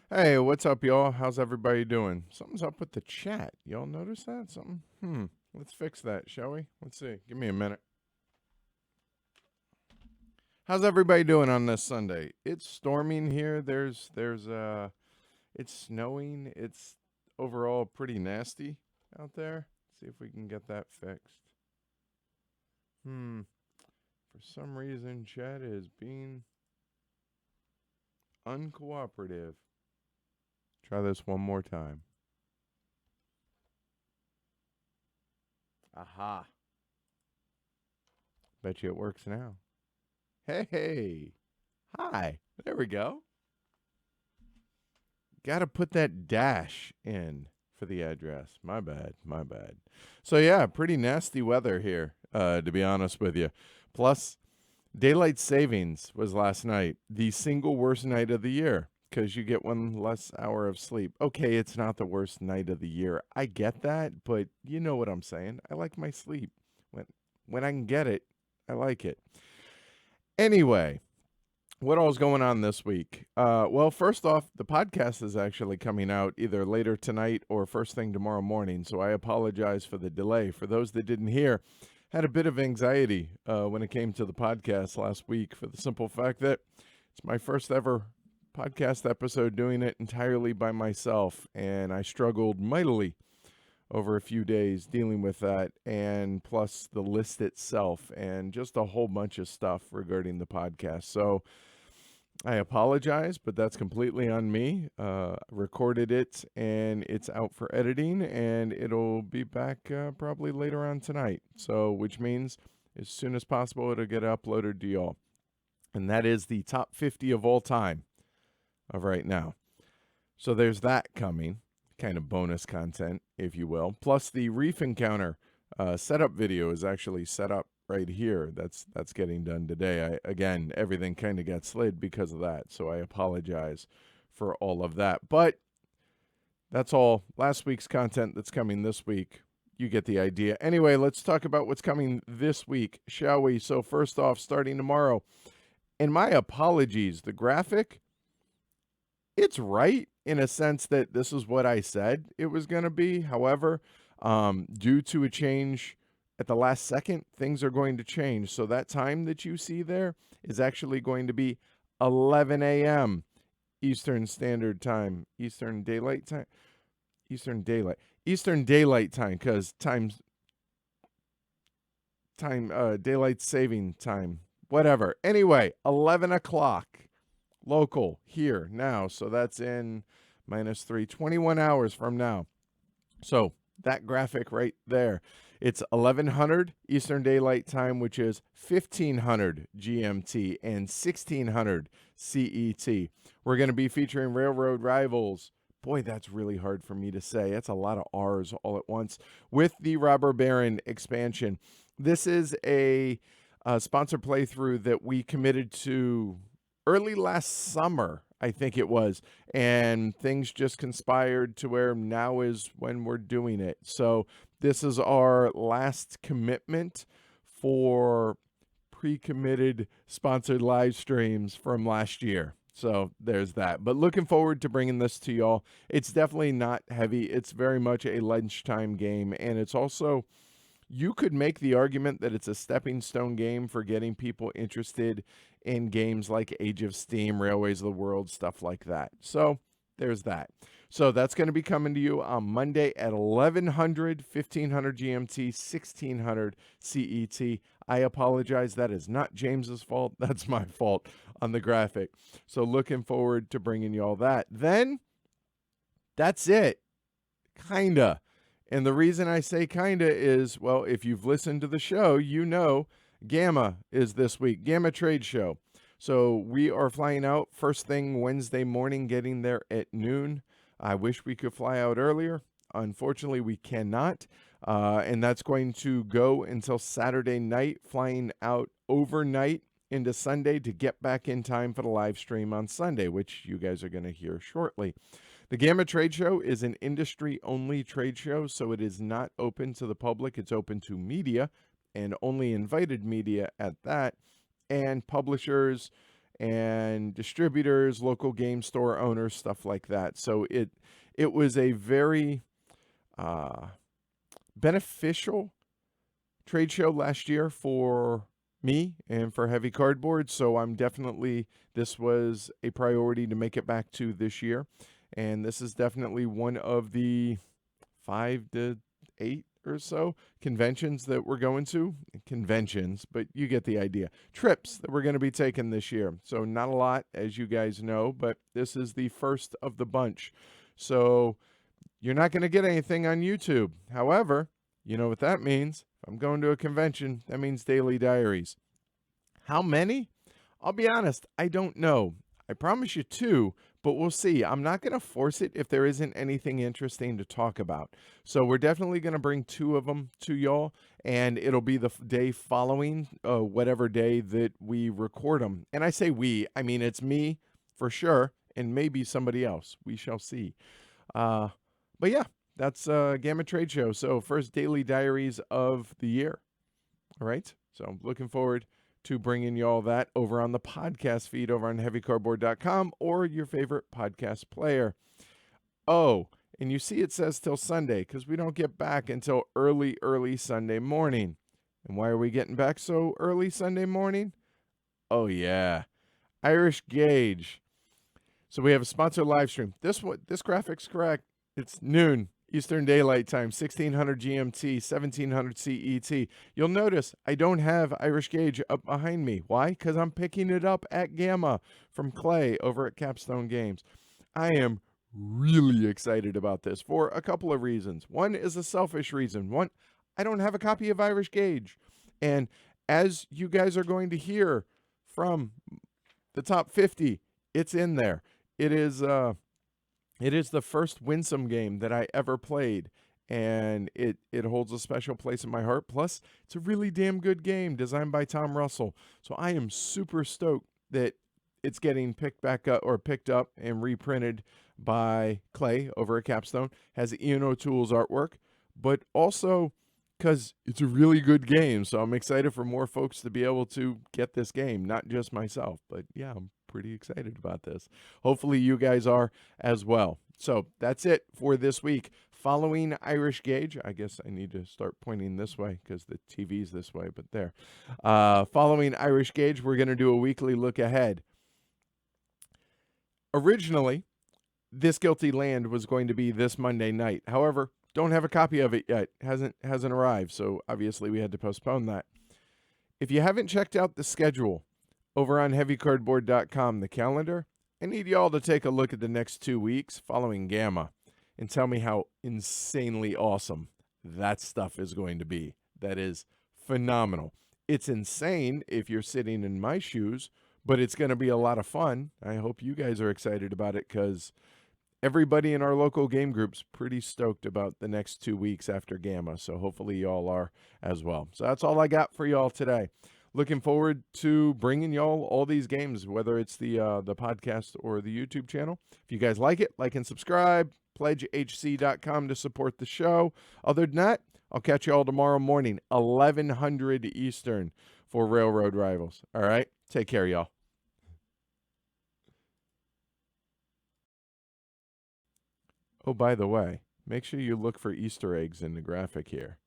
Hey, what's up, y'all? How's everybody doing? Something's up with the chat. Y'all notice that? Something? Let's fix that, shall we? Let's see. Give me a minute. How's everybody doing on this Sunday? It's storming here. It's snowing. It's overall pretty nasty out there. See if we can get that fixed. For some reason, chat is being uncooperative. Try this one more time. Aha. Bet you it works now. Hey. Hi. There we go. Got to put that dash in for the address. My bad. My bad. So, yeah, pretty nasty weather here, to be honest with you. Plus, daylight savings was last night, the single worst night of the year because you get one less hour of sleep. Okay, it's not the worst night of the year. I get that, but you know what I'm saying. I like my sleep. When I can get it, I like it. Anyway, what all's going on this week? Well, first off, the podcast is actually coming out either later tonight or first thing tomorrow morning. So I apologize for the delay. For those that didn't hear, had a bit of anxiety when it came to the podcast last week for the simple fact that it's my first ever podcast episode doing it entirely by myself, and I struggled mightily over a few days dealing with that, and plus the list itself and just a whole bunch of stuff regarding the podcast. So I apologize, but that's completely on me. Recorded it, and it's out for editing, and it'll be back probably later on tonight. So, which means as soon as possible, it'll get uploaded to y'all. And that is the top 50 of all time of right now. So there's that coming, kind of bonus content, if you will. Plus the Reef Encounter setup video is actually set up right here. That's getting done today. Again, everything kind of got slid because of that, so I apologize for all of that. But that's all last week's content that's coming this week. You get the idea. Anyway, let's talk about what's coming this week, shall we? So first off, starting tomorrow, and my apologies, the graphic, it's right in a sense that this is what I said it was going to be. However, due to a change at the last second, things are going to change. So that time that you see there is actually going to be 11 a.m. Eastern Standard Time, Eastern Daylight Time, Eastern Daylight Time, because daylight saving time, whatever. Anyway, 11 o'clock local here now. So that's in -3, 21 hours from now. So that graphic right there, it's 1100 Eastern Daylight Time, which is 1500 GMT and 1600 CET. We're going to be featuring Railroad Rivals. Boy, that's really hard for me to say. That's a lot of R's all at once. With the Robber Baron expansion. This is a sponsor playthrough that we committed to early last summer, I think it was, and things just conspired to where now is when we're doing it. So this is our last commitment for pre-committed sponsored live streams from last year. So there's that. But looking forward to bringing this to y'all. It's definitely not heavy. It's very much a lunchtime game, and it's also, you could make the argument that it's a stepping stone game for getting people interested in games like Age of Steam, Railways of the World, stuff like that. So there's that. So that's going to be coming to you on Monday at 1100, 1500 GMT, 1600 CET. I apologize. That is not James's fault. That's my fault on the graphic. So looking forward to bringing you all that. Then that's it. Kinda. And the reason I say kinda is, well, if you've listened to the show, you know Gamma is this week, Gamma Trade Show. So we are flying out first thing Wednesday morning, getting there at noon. I wish we could fly out earlier. Unfortunately, we cannot. And that's going to go until Saturday night, flying out overnight into Sunday to get back in time for the live stream on Sunday, which you guys are going to hear shortly. The Gamma Trade Show is an industry-only trade show, so it is not open to the public. It's open to media, and only invited media at that, and publishers and distributors, local game store owners, stuff like that. So it was a very uh, beneficial trade show last year for me and for Heavy Cardboard. So this was a priority to make it back to this year. And this is definitely one of the 5 to 8 or so conventions that we're going to. Conventions, but you get the idea. Trips that we're going to be taking this year. So not a lot, as you guys know, but this is the first of the bunch. So you're not going to get anything on YouTube. However, you know what that means. If I'm going to a convention, that means daily diaries. How many? I'll be honest, I don't know. I promise you 2, but we'll see. I'm not going to force it if there isn't anything interesting to talk about. So we're definitely going to bring 2 of them to y'all, and it'll be the day following whatever day that we record them. And I say we, I mean it's me for sure, and maybe somebody else. We shall see. But yeah, that's Gamma Trade Show. So first daily diaries of the year. All right. So I'm looking forward to bringing you all that over on the podcast feed over on heavycardboard.com or your favorite podcast player. Oh, and you see it says till Sunday because we don't get back until early Sunday morning. And why are we getting back so early Sunday morning? Oh, yeah. Irish Gauge. So we have a sponsored live stream. This graphic's correct. It's noon Eastern Daylight Time, 1600 GMT, 1700 CET. You'll notice I don't have Irish Gauge up behind me. Why? Because I'm picking it up at Gamma from Clay over at Capstone Games. I am really excited about this for a couple of reasons. One is a selfish reason. One, I don't have a copy of Irish Gauge. And as you guys are going to hear from the top 50, it's in there. It is the first Winsome game that I ever played, and it holds a special place in my heart. Plus, it's a really damn good game designed by Tom Russell. So I am super stoked that it's getting picked up and reprinted by Clay over at Capstone. Has Ian O'Toole's artwork, but also because it's a really good game. So I'm excited for more folks to be able to get this game, not just myself. But yeah, I'm pretty excited about this. Hopefully you guys are as well. So that's it for this week. Following Irish Gauge, I guess I need to start pointing this way because the TV's this way, but there. Following Irish Gauge, we're going to do a weekly look ahead. Originally, This Guilty Land was going to be this Monday night. However, don't have a copy of it yet. Hasn't arrived, so obviously we had to postpone that. If you haven't checked out the schedule over on heavycardboard.com, the calendar, I need y'all to take a look at the next 2 weeks following Gamma and tell me how insanely awesome that stuff is going to be. That is phenomenal. It's insane if you're sitting in my shoes, but it's going to be a lot of fun. I hope you guys are excited about it because everybody in our local game group's pretty stoked about the next 2 weeks after Gamma, so hopefully y'all are as well. So that's all I got for y'all today. Looking forward to bringing y'all all these games, whether it's the podcast or the YouTube channel. If you guys like it, like and subscribe. PledgeHC.com to support the show. Other than that, I'll catch you all tomorrow morning, 1100 Eastern for Railroad Rivals. All right? Take care, y'all. Oh, by the way, make sure you look for Easter eggs in the graphic here.